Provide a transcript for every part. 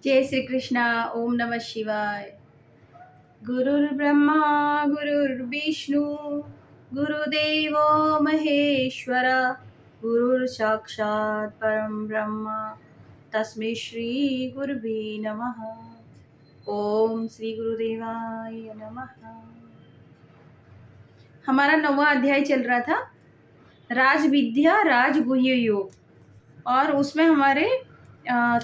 जय श्री कृष्णा। ओम नमः शिवाय। गुरुर्ब्रह्मा गुरुर्विष्णु गुरुदेवो महेश्वर गुरुर्साक्षात् परम ब्रह्म तस्मै श्री गुरुवे नमः। ओम श्री गुरुदेवाय नमः। हमारा 9वां अध्याय चल रहा था, राजविद्या राजगुह्य योग, और उसमें हमारे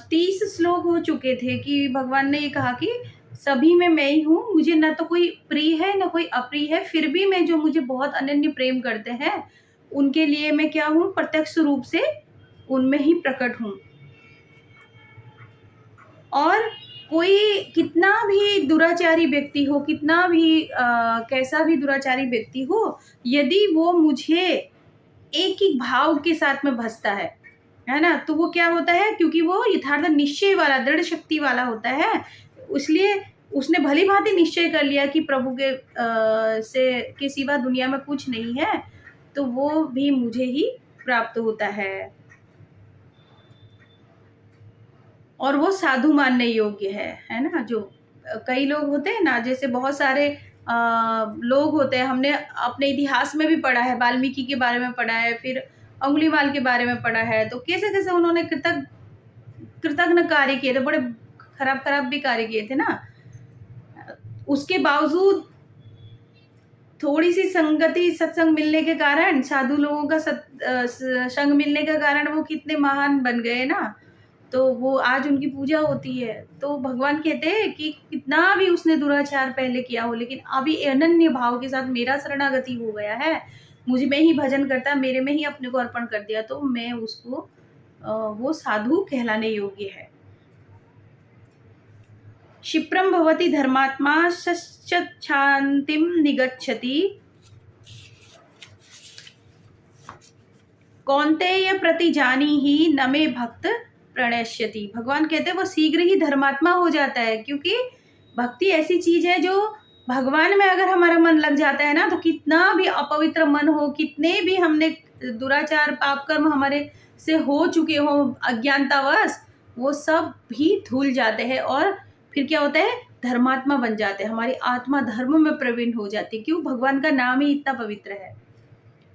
30 श्लोक हो चुके थे कि भगवान ने ये कहा कि सभी में मैं ही हूँ, मुझे न तो कोई प्रिय है न कोई अप्रिय है, फिर भी मैं जो मुझे बहुत अनन्य प्रेम करते हैं उनके लिए मैं क्या हूँ, प्रत्यक्ष रूप से उनमें ही प्रकट हूँ। और कोई कितना भी दुराचारी व्यक्ति हो, कितना भी कैसा भी दुराचारी व्यक्ति हो, यदि वो मुझे एक ही भाव के साथ में भजता है ना, तो वो क्या होता है, क्योंकि वो यथार्थ निश्चय वाला, दृढ़ शक्ति वाला होता है, इसलिए उसने भली भांति निश्चय कर लिया कि प्रभु के सिवा दुनिया में कुछ नहीं है, तो वो भी मुझे ही प्राप्त होता है और वो साधु मानने योग्य है ना। जो कई लोग होते हैं ना, जैसे बहुत सारे लोग होते हैं, हमने अपने इतिहास में भी पढ़ा है, वाल्मीकि के बारे में पढ़ा है, फिर अंगुलीमाल के बारे में पढ़ा है, तो कैसे कैसे उन्होंने कृतघ्न कार्य किए थे, बड़े खराब खराब भी कार्य किए थे ना। उसके बावजूद थोड़ी सी संगति, सत्संग मिलने के कारण, साधु लोगों का संग मिलने के कारण वो कितने महान बन गए ना, तो वो आज उनकी पूजा होती है। तो भगवान कहते हैं कि कितना भी उसने दुराचार पहले किया हो, लेकिन अभी अनन्य भाव के साथ मेरा शरणागति हो गया है, मुझ में ही भजन करता, मेरे में ही अपने को अर्पण कर दिया, तो मैं उसको वो साधु कहलाने योग्य है। क्षिप्रम भवति धर्मात्मा शांतिम निगच्छति कौन्तेय प्रति जानी ही न मे भक्त प्रणश्यति। भगवान कहते हैं वो शीघ्र ही धर्मात्मा हो जाता है, क्योंकि भक्ति ऐसी चीज है जो भगवान में अगर हमारा मन लग जाता है ना, तो कितना भी अपवित्र मन हो, कितने भी हमने दुराचार पाप कर्म हमारे से हो चुके हो अज्ञानतावश, वो सब भी धुल जाते हैं और फिर क्या होता है, धर्मात्मा बन जाते हैं, हमारी आत्मा धर्म में प्रवीण हो जाती है। क्यों? भगवान का नाम ही इतना पवित्र है।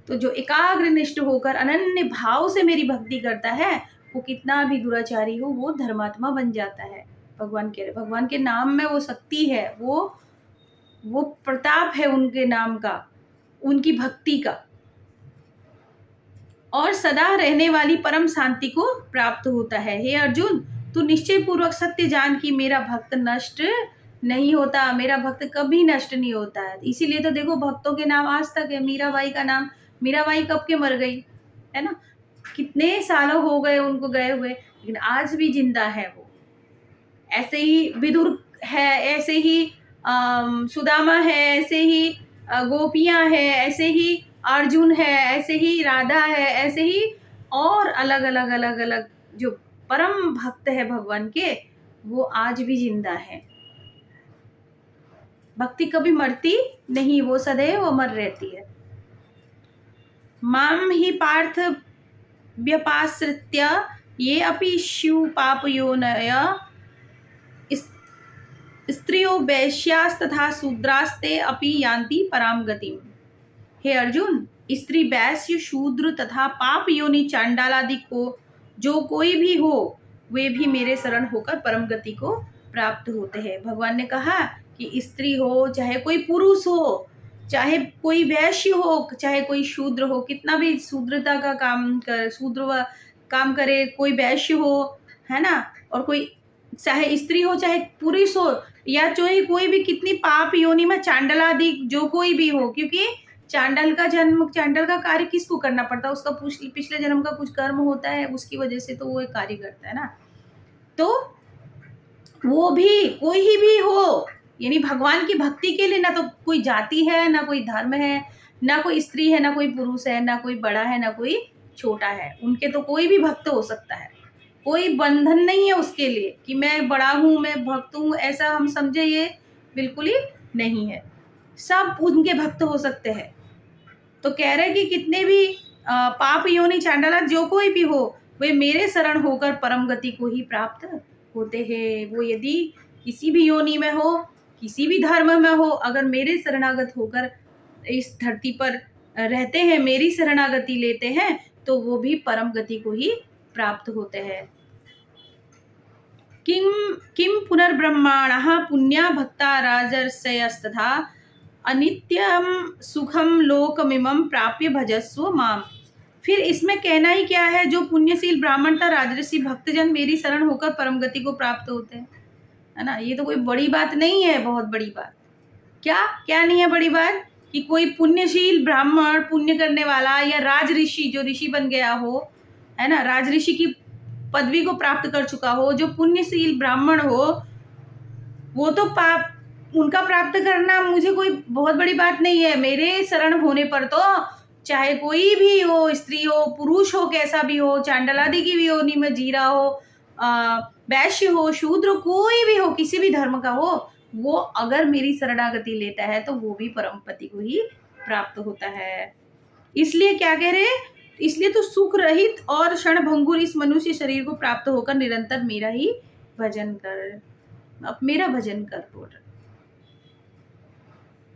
तो जो एकाग्र निष्ठ होकर अनन्य भाव से मेरी भक्ति करता है, वो कितना भी दुराचारी हो, वो धर्मात्मा बन जाता है। भगवान के नाम में वो शक्ति है, वो प्रताप है उनके नाम का, उनकी भक्ति का, और सदा रहने वाली परम शांति को प्राप्त होता है। हे अर्जुन, तू निश्चय पूर्वक सत्य जान कि मेरा भक्त नष्ट नहीं होता, मेरा भक्त कभी नष्ट नहीं होता है। इसीलिए तो देखो भक्तों के नाम आज तक है। मीराबाई का नाम, मीराबाई कब के मर गई है ना, कितने सालों हो गए उनको गए हुए, लेकिन आज भी जिंदा है वो। ऐसे ही विदुर है, ऐसे ही सुदामा है, ऐसे ही गोपियां है, ऐसे ही अर्जुन है, ऐसे ही राधा है, ऐसे ही और अलग अलग अलग अलग जो परम भक्त है भगवान के, वो आज भी जिंदा है। भक्ति कभी मरती नहीं, वो सदैव अमर रहती है। माम ही पार्थ व्यपाश्रित्य ये अपि स्यु पापयोनय स्त्रियो वैश्यास्तथा शूद्रास्ते अपि यान्ति पराम गतिम। हे अर्जुन, स्त्री, वैश्य, शूद्र तथा पाप योनि चांडालादि को जो कोई भी हो, वे भी मेरे शरण होकर परम गति को प्राप्त होते हैं। भगवान ने कहा कि स्त्री हो, चाहे कोई पुरुष हो, चाहे कोई वैश्य हो, चाहे कोई शूद्र हो, कितना भी शूद्रता का शूद्र काम करे, कोई वैश्य हो, है ना, और कोई चाहे स्त्री हो चाहे पुरुष हो, या चाहे कोई भी कितनी पाप योनि में चांडलादि जो कोई भी हो, क्योंकि चांडल का जन्म, चांडल का कार्य किसको करना पड़ता है, उसका पिछले जन्म का कुछ कर्म होता है, उसकी वजह से तो वो एक कार्य करता है ना। तो वो भी कोई भी हो, यानी भगवान की भक्ति के लिए ना तो कोई जाति है, ना कोई धर्म है, ना कोई स्त्री है, ना कोई पुरुष है, ना कोई बड़ा है, ना कोई छोटा है, उनके तो कोई भी भक्त हो सकता है। कोई बंधन नहीं है उसके लिए कि मैं बड़ा हूँ, मैं भक्त हूँ, ऐसा हम समझे, ये बिल्कुल ही नहीं है। सब उनके भक्त हो सकते हैं। तो कह रहे कि कितने भी पाप योनि चांडाला जो कोई भी हो, वे मेरे शरण होकर परम गति को ही प्राप्त होते हैं, वो यदि किसी भी योनि में हो, किसी भी धर्म में हो, अगर मेरे शरणागत होकर इस धरती पर रहते हैं, मेरी शरणागति लेते हैं, तो वो भी परम गति को ही प्राप्त होते हैं। किम किम पुनर्ब्रह्माणः पुण्या भक्ता राजर्षयस्तथा अनित्यम सुखम लोकमिमं प्राप्य भजस्व माम। फिर इसमें कहना ही क्या है, जो पुण्यशील ब्राह्मण था, राजर्षि भक्तजन मेरी शरण होकर परम गति को प्राप्त होते हैं, है ना। ये तो कोई बड़ी बात नहीं है, बहुत बड़ी बात। क्या क्या नहीं है बड़ी बात, कि कोई पुण्यशील ब्राह्मण, पुण्य करने वाला, या राज ऋषि, जो ऋषि बन गया हो, है ना, राज ऋषि की पदवी को प्राप्त कर चुका हो, जो पुण्यशील ब्राह्मण हो, वो तो पाप उनका प्राप्त करना मुझे कोई बहुत बड़ी बात नहीं है। मेरे शरण होने पर तो चाहे कोई भी हो, स्त्री हो, पुरुष हो, कैसा भी हो, चांडलादि की भी योनि में जी रहा हो, वैश्य हो, शूद्र, कोई भी हो, किसी भी धर्म का हो, वो अगर मेरी शरणागति लेता है तो वो भी परमपति को ही प्राप्त होता है। इसलिए क्या कह रहे, इसलिए तो सुख रहित और क्षणभंगुर इस मनुष्य शरीर को प्राप्त होकर निरंतर मेरा ही भजन कर, अब मेरा भजन कर बोल।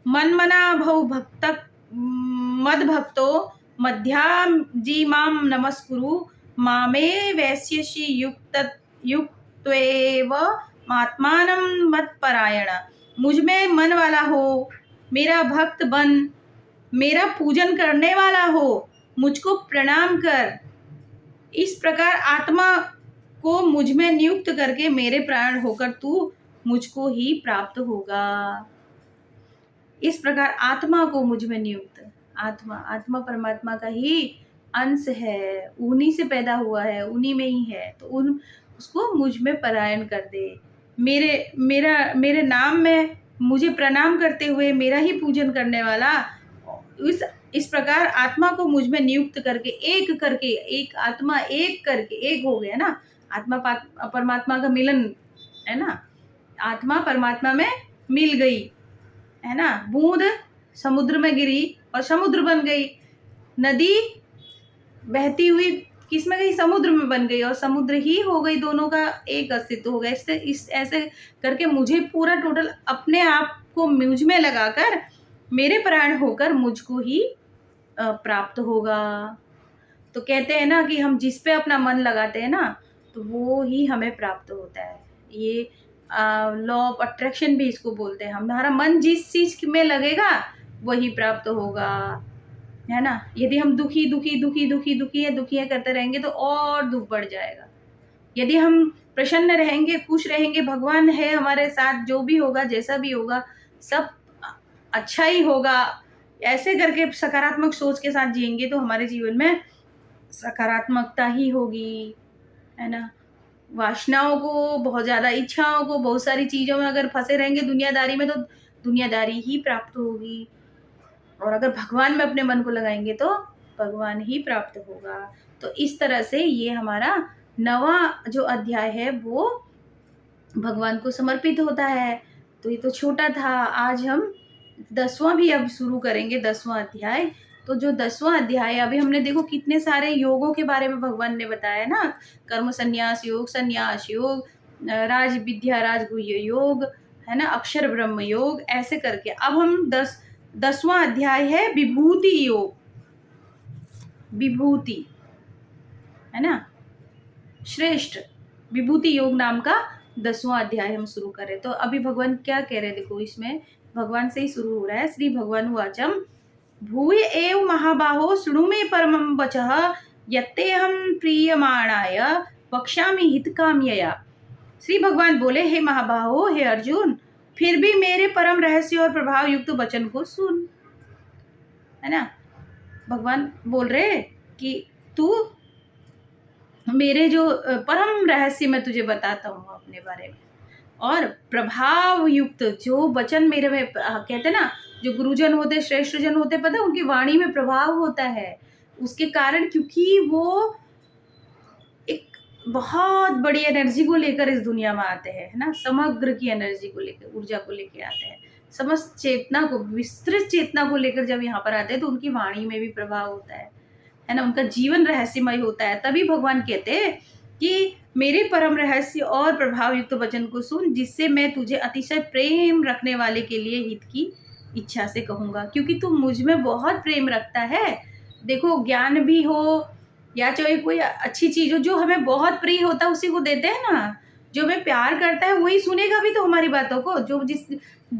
मन मना भव भक्त मद भक्तो मध्याम जी माम नमस्कुरु मामे वैश्यसि युक्त्वेव आत्मानं मत्परायण। मुझ में मन वाला हो, मेरा भक्त बन, मेरा पूजन करने वाला हो, मुझको प्रणाम कर। इस प्रकार आत्मा को मुझ में नियुक्त करके मेरे प्राण होकर तू मुझको ही प्राप्त होगा। इस प्रकार आत्मा को मुझ में नियुक्त, आत्मा परमात्मा का ही अंश है, उन्हीं से पैदा हुआ है, उन्हीं में ही है, तो उसको मुझ में परायण कर दे। मेरे नाम में मुझे प्रणाम करते हुए मेरा ही पूजन करने वाला, इस प्रकार आत्मा को मुझ में नियुक्त करके, एक आत्मा एक करके, एक हो गया ना, आत्मा परमात्मा का मिलन है ना, आत्मा परमात्मा में मिल गई, है ना। बूंद समुद्र में गिरी और समुद्र बन गई, नदी बहती हुई किस में गई, समुद्र में बन गई, और समुद्र ही हो गई, दोनों का एक अस्तित्व हो गया। ऐसे करके मुझे पूरा टोटल अपने आप को मुझ में लगाकर मेरे प्राण होकर मुझको ही प्राप्त होगा। तो कहते हैं ना कि हम जिस पे अपना मन लगाते हैं ना, तो वो ही हमें प्राप्त होता है। ये लॉ ऑफ अट्रैक्शन भी इसको बोलते हैं। हमारा मन जिस चीज में लगेगा वही प्राप्त होगा, है ना। यदि हम दुखी है करते रहेंगे तो और दुख बढ़ जाएगा। यदि हम प्रसन्न रहेंगे, खुश रहेंगे, भगवान है हमारे साथ, जो भी होगा, जैसा भी होगा, सब अच्छा ही होगा, ऐसे करके सकारात्मक सोच के साथ जिएंगे तो हमारे जीवन में सकारात्मकता ही होगी, है ना। वासनाओं को, बहुत ज़्यादा इच्छाओं को, बहुत सारी चीज़ों में अगर फंसे रहेंगे दुनियादारी में, तो दुनियादारी ही प्राप्त होगी। और अगर भगवान में अपने मन को लगाएंगे तो भगवान ही प्राप्त होगा। तो इस तरह से ये हमारा 9वां जो अध्याय है वो भगवान को समर्पित होता है। तो ये तो छोटा था, आज हम 10वां भी अब शुरू करेंगे, 10वां अध्याय। तो जो 10वां अध्याय, अभी हमने देखो कितने सारे योगों के बारे में भगवान ने बताया ना, कर्म संन्यास योग, राज विद्या राजगुह्य योग, है ना, अक्षर ब्रह्म योग, ऐसे करके अब हम 10वां अध्याय है विभूति योग, विभूति, है ना, श्रेष्ठ विभूति योग नाम का 10वां अध्याय हम शुरू करें। तो अभी भगवान क्या कह रहे हैं, देखो इसमें भगवान से ही शुरू हो रहा है। श्री भगवान वाचम भूय एव महाबाहो शृणु मे परमं वचः यत्तेऽहं प्रीयमाणाय वक्ष्यामि हितकाम्यया। श्री भगवान बोले, हे महाबाहो, हे अर्जुन, फिर भी मेरे परम रहस्य और प्रभाव युक्त वचन को सुन, है ना। भगवान बोल रहे कि तू मेरे जो परम रहस्य मैं तुझे बताता हूँ अपने बारे में, और प्रभाव युक्त जो वचन मेरे में, कहते ना, जो गुरुजन होते, श्रेष्ठ जन होते, पता है उनकी वाणी में प्रभाव होता है, उसके कारण, क्योंकि वो एक बहुत बड़ी एनर्जी को लेकर इस दुनिया में आते हैं, है ना, समग्र की एनर्जी को लेकर, ऊर्जा को लेकर आते हैं, समस्त चेतना को, विस्तृत चेतना को लेकर जब यहाँ पर आते हैं तो उनकी वाणी में भी प्रभाव होता है ना, उनका जीवन रहस्यमय होता है। तभी भगवान कहते हैं कि मेरे परम रहस्य और प्रभाव युक्त वचन को सुन, जिससे मैं तुझे अतिशय प्रेम रखने वाले के लिए हित की इच्छा से कहूँगा, क्योंकि तू मुझ में बहुत प्रेम रखता है। देखो, ज्ञान भी हो या चाहे कोई अच्छी चीज़ हो, जो हमें बहुत प्रिय होता है उसी को देते हैं ना। जो हमें प्यार करता है वही सुनेगा भी तो हमारी बातों को। जो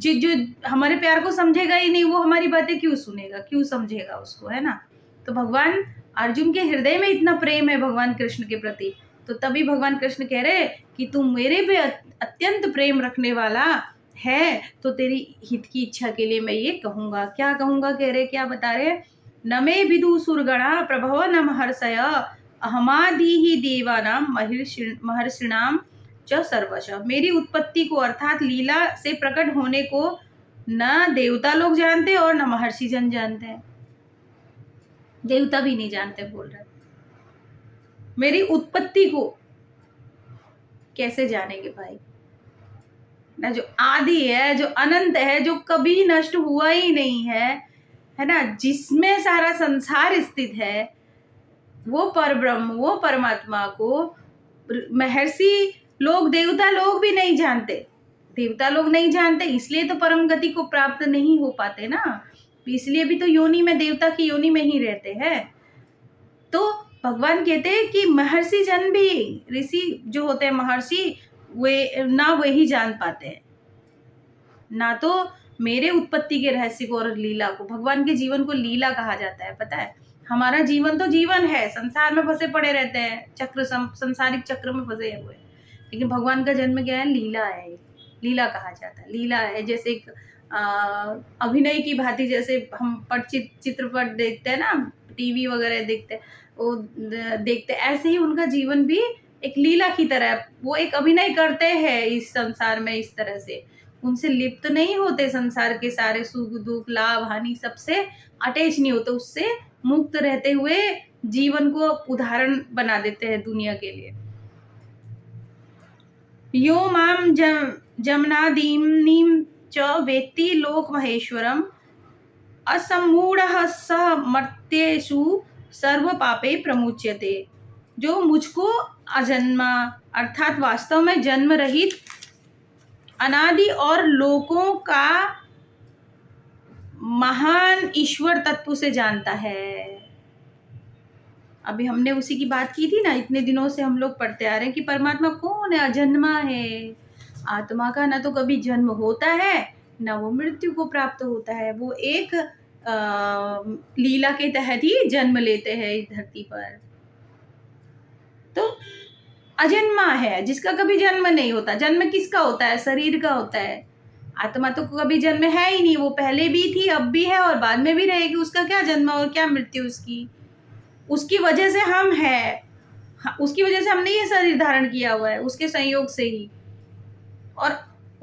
जो हमारे प्यार को समझेगा ही नहीं, वो हमारी बातें क्यों सुनेगा, क्यों समझेगा उसको, है ना। तो भगवान अर्जुन के हृदय में इतना प्रेम है भगवान कृष्ण के प्रति, तो तभी भगवान कृष्ण कह रहे कि तू मेरे पे अत्यंत प्रेम रखने वाला है, तो तेरी हित की इच्छा के लिए मैं ये कहूँगा। क्या कहूँगा, कह रहे, क्या बता रहे, न मे विदु सुरगणा प्रभव न महर्षय अहमादि ही देवानाम महर्षिणाम च सर्वश। मेरी उत्पत्ति को अर्थात लीला से प्रकट होने को न देवता लोग जानते और न महर्षि जन जानते हैं। देवता भी नहीं जानते, बोल रहे मेरी उत्पत्ति को कैसे जानेंगे भाई ना। जो आदि है, जो अनंत है, जो कभी नष्ट हुआ ही नहीं है ना, जिसमें सारा संसार स्थित है, वो परब्रह्म, वो परमात्मा को महर्षि लोग, देवता लोग भी नहीं जानते। देवता लोग नहीं जानते, इसलिए तो परम गति को प्राप्त नहीं हो पाते ना। इसलिए भी तो योनि में, देवता की योनि में ही रहते हैं। तो भगवान कहते हैं कि महर्षि जन भी, ऋषि जो होते हैं महर्षि, वे ना वही जान पाते हैं, ना तो मेरे उत्पत्ति के रहस्य को और लीला को। भगवान के जीवन को लीला कहा जाता है, पता है। हमारा जीवन तो जीवन है, संसार में फंसे पड़े रहते हैं, संसारिक चक्र में फंसे हुए, लेकिन भगवान का जन्म क्या है, लीला है। लीला कहा जाता है, लीला है। जैसे एक अभिनय की भांति, जैसे हम चित्रपट देखते हैं ना, टीवी वगैरह देखते हैं, वो देखते, ऐसे ही उनका जीवन भी एक लीला की तरह, वो एक अभिनय करते हैं इस संसार में। इस तरह से उनसे लिप्त नहीं होते, संसार के सारे सुख दुख लाभ हानि सबसे अटैच नहीं होते, उससे मुक्त रहते हुए जीवन को उदाहरण बना देते हैं दुनिया के लिए। यो माम जमनादीनीम च वेत्ति लोक महेश्वरम असमूढ़ स मर्त्येषु सर्व पापे प्रमुच्यते। जो मुझको अजन्मा अर्थात वास्तव में जन्म रहित अनादि और लोकों का महान ईश्वर तत्व से जानता है। अभी हमने उसी की बात की थी ना, इतने दिनों से हम लोग पढ़ते आ रहे हैं कि परमात्मा कौन है, अजन्मा है। आत्मा का ना तो कभी जन्म होता है, ना वो मृत्यु को प्राप्त होता है। वो एक लीला के तहत ही जन्म लेते हैं इस धरती पर। तो अजन्मा है, जिसका कभी जन्म नहीं होता। जन्म किसका होता है, शरीर का होता है। आत्मा तो कभी जन्म है ही नहीं, वो पहले भी थी, अब भी है और बाद में भी रहेगी। उसका क्या जन्म और क्या मृत्यु उसकी। उसकी वजह से हम है, उसकी वजह से हमने ये शरीर धारण किया हुआ है, उसके संयोग से ही। और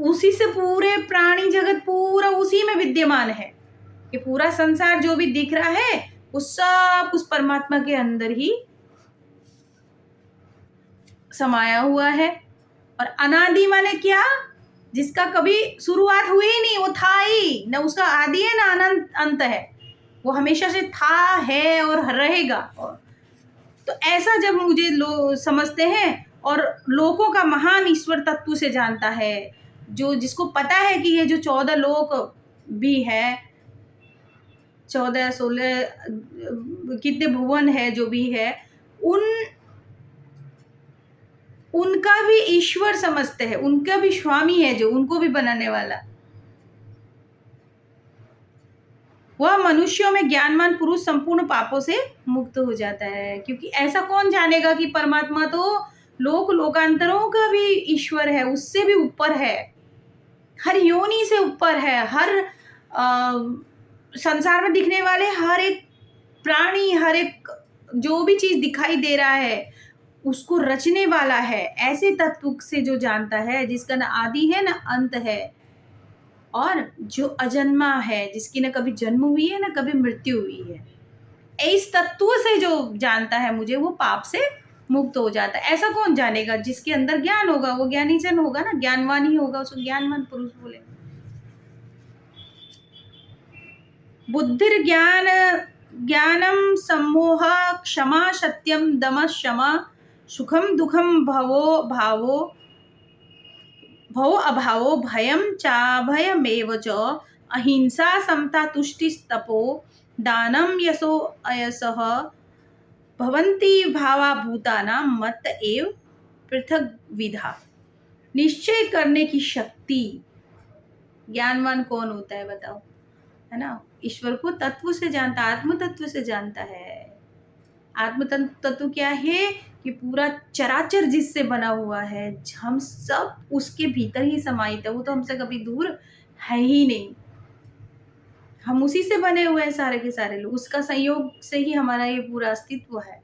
उसी से पूरे प्राणी जगत पूरा उसी में विद्यमान है। कि पूरा संसार जो भी दिख रहा है वो सब उस परमात्मा के अंदर ही समाया हुआ है। और अनादि माने क्या, जिसका कभी शुरुआत हुई ही नहीं, वो था ही न, उसका आदि है ना अनंत अंत है, वो हमेशा से था, है और रहेगा। और तो ऐसा जब मुझे लोग समझते हैं और लोकों का महान ईश्वर तत्व से जानता है, जो जिसको पता है कि ये जो 14 लोक भी है, 14-16 कितने भुवन है जो भी है, उनका भी ईश्वर समझते हैं, उनका भी स्वामी है, जो उनको भी बनाने वाला। वह मनुष्यों में ज्ञानवान पुरुष संपूर्ण पापों से मुक्त हो जाता है। क्योंकि ऐसा कौन जानेगा कि परमात्मा तो लोकांतरों का भी ईश्वर है, उससे भी ऊपर है, हर योनि से ऊपर है, हर संसार में दिखने वाले हर एक प्राणी, हर एक जो भी चीज दिखाई दे रहा है उसको रचने वाला है। ऐसे तत्व से जो जानता है, जिसका ना आदि है ना अंत है, और जो अजन्मा है, जिसकी ना कभी जन्म हुई है ना कभी मृत्यु हुई है, इस तत्व से जो जानता है मुझे, वो पाप से मुक्त हो जाता है। ऐसा कौन जानेगा, जिसके अंदर ज्ञान होगा, वो ज्ञानी जन होगा ना, ज्ञानवान ही होगा, उसको ज्ञानवान पुरुष बोले। बुद्धिर ज्ञानम सम्मोह क्षमा सत्यम दम शमा सुखम दुखम भवो भावो भवो अभावो भयम चाभयमेव च अहिंसा समता तुष्टिस्तपो दानम यशो अयसः भवन्ति भावा भूतानां मत एव पृथक विधा। निश्चय करने की शक्ति, ज्ञानवान कौन होता है बताओ, है ना? ईश्वर को तत्व से जानता, आत्म तत्व से जानता है। आत्म तत्व क्या है कि पूरा चराचर जिससे बना हुआ है, हम सब उसके भीतर ही समाहित है। वो तो हमसे कभी दूर है ही नहीं, हम उसी से बने हुए हैं सारे के सारे लोग, उसका संयोग से ही हमारा ये पूरा अस्तित्व है।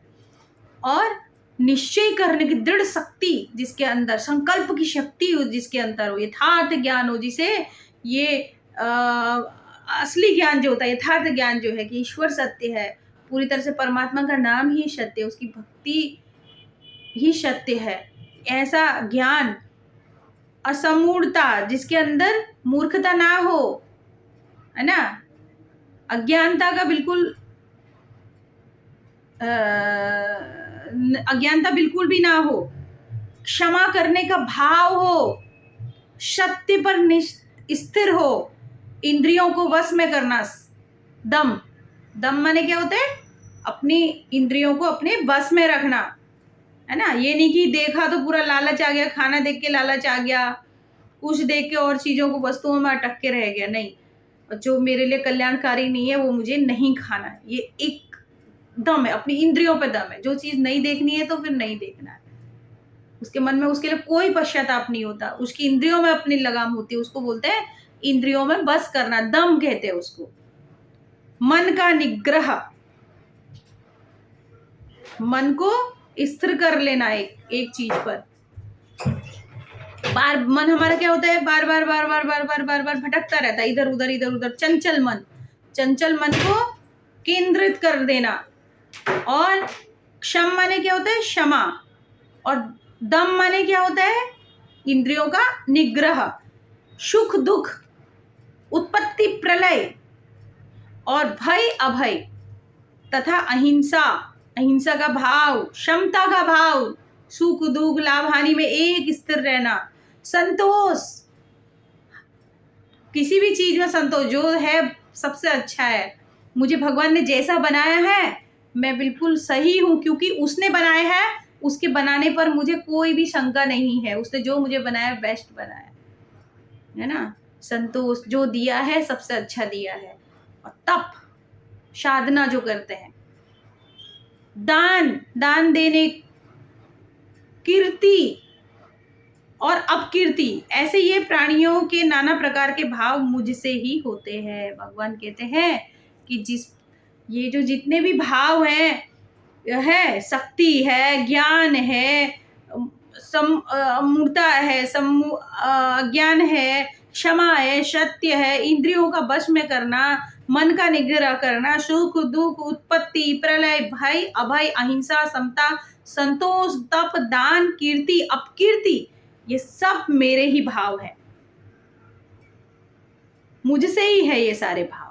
और निश्चय करने की दृढ़ शक्ति जिसके अंदर, संकल्प की शक्ति हो जिसके अंदर हो, यथार्थ ज्ञान हो, जिसे ये असली ज्ञान जो होता है, यथार्थ ज्ञान जो है कि ईश्वर सत्य है, पूरी तरह से परमात्मा का नाम ही सत्य है, उसकी भक्ति ही सत्य है, ऐसा ज्ञान, असमूढ़ता जिसके अंदर मूर्खता ना हो, है ना, अज्ञानता का बिल्कुल अज्ञानता बिल्कुल भी ना हो, क्षमा करने का भाव हो, सत्य पर स्थिर हो, इंद्रियों को वश में करना, दम, दम माने क्या होता है? अपनी इंद्रियों को अपने बस में रखना, है ना। ये नहीं कि देखा तो पूरा लालच आ गया, खाना देख के लालच आ गया, कुछ देख के और चीजों को, वस्तुओं में अटक के रह गया, नहीं, जो मेरे लिए कल्याणकारी नहीं है वो मुझे नहीं खाना है। ये एक दम है, अपनी इंद्रियों पे दम है। जो चीज नहीं देखनी है तो फिर नहीं देखना है, उसके मन में उसके लिए कोई पश्चाताप नहीं होता, उसकी इंद्रियों में अपनी लगाम होती है, उसको बोलते हैं इंद्रियों में बस करना, दम कहते हैं उसको। मन का निग्रह, मन को स्थिर कर लेना एक चीज पर। मन हमारा क्या होता है, बार बार बार बार बार बार बार बार भटकता रहता है, इधर उधर इधर उधर। चंचल मन, चंचल मन को केंद्रित कर देना। और क्षम माने क्या होता है, क्षमा। और दम माने क्या होता है, इंद्रियों का निग्रह। सुख दुख, उत्पत्ति प्रलय, और भय अभय, तथा अहिंसा, अहिंसा का भाव, क्षमता का भाव, सुख दुख लाभ हानि में एक स्थिर रहना, संतोष, किसी भी चीज में संतोष, जो है सबसे अच्छा है, मुझे भगवान ने जैसा बनाया है मैं बिल्कुल सही हूं, क्योंकि उसने बनाया है, उसके बनाने पर मुझे कोई भी शंका नहीं है, उसने जो मुझे बनाया बेस्ट बनाया है ना। संतोष, जो दिया है सबसे अच्छा दिया है। और तप, साधना जो करते हैं, दान, दान देने, कीर्ति और अपकीर्ति, ऐसे ये प्राणियों के नाना प्रकार के भाव मुझसे ही होते हैं। भगवान कहते हैं कि ये जो जितने भी भाव हैं, है शक्ति है, ज्ञान है, मूर्ता है, ज्ञान है, क्षमा है, सत्य है, इंद्रियों का वश में करना, मन का निग्रह करना, सुख दुख, उत्पत्ति प्रलय, भय अभय, अहिंसा, समता, संतोष, तप, दान, कीर्ति, अपकीर्ति, ये सब मेरे ही भाव है, मुझसे ही है ये सारे भाव,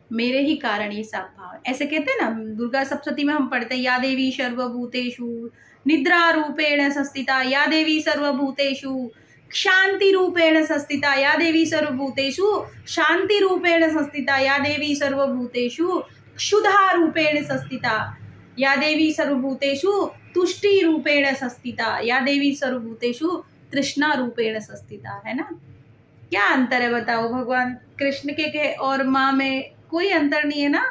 मेरे ही कारण ये सब भाव। ऐसे कहते हैं ना, दुर्गा सप्तशती में हम पढ़ते हैं, या देवी सर्वभूतेषु निद्रा रूपेण संस्थिता, या देवी सर्वभूतेषु शांति रूपेण संस्थिता, या देवी सर्वभूतेषु शांति रूपेण संस्थिता, या देवी सर्वभूतेषु क्षुधा रूपेण संस्थिता, या देवी सर्वभूतेषु तुष्टि रूपेण संस्थिता, या देवी सर्वभूतेषु तृष्णा रूपेण संस्थिता, है ना। क्या अंतर है बताओ, भगवान कृष्ण के और माँ में कोई अंतर नहीं है ना,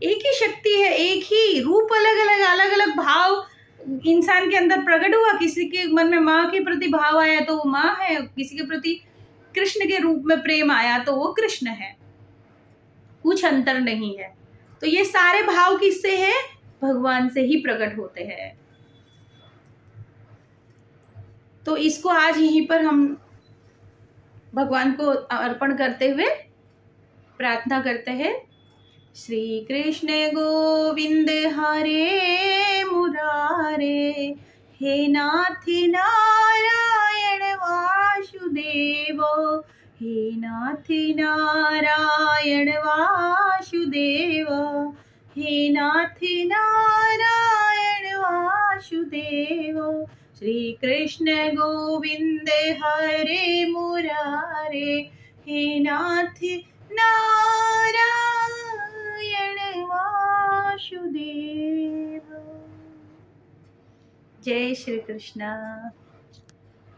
एक ही शक्ति है, एक ही रूप, अलग अलग अलग अलग भाव इंसान के अंदर प्रकट हुआ। किसी के मन में माँ के प्रति भाव आया तो वो माँ है, किसी के प्रति कृष्ण के रूप में प्रेम आया तो वो कृष्ण है, कुछ अंतर नहीं है। तो ये सारे भाव किससे है, भगवान से ही प्रकट होते हैं। तो इसको आज यहीं पर हम भगवान को अर्पण करते हुए प्रार्थना करते हैं। श्री कृष्ण गोविंद हरे मुरारे, हे नाथ नारायण वासुदेव, हे नाथ नारायण वासुदेव, हे नाथ नारायण वासुदेव। वासुदेव। श्री कृष्ण गोविंद हरे मुरारे, हे नाथ नारायण वासुदेव। जय श्री कृष्ण।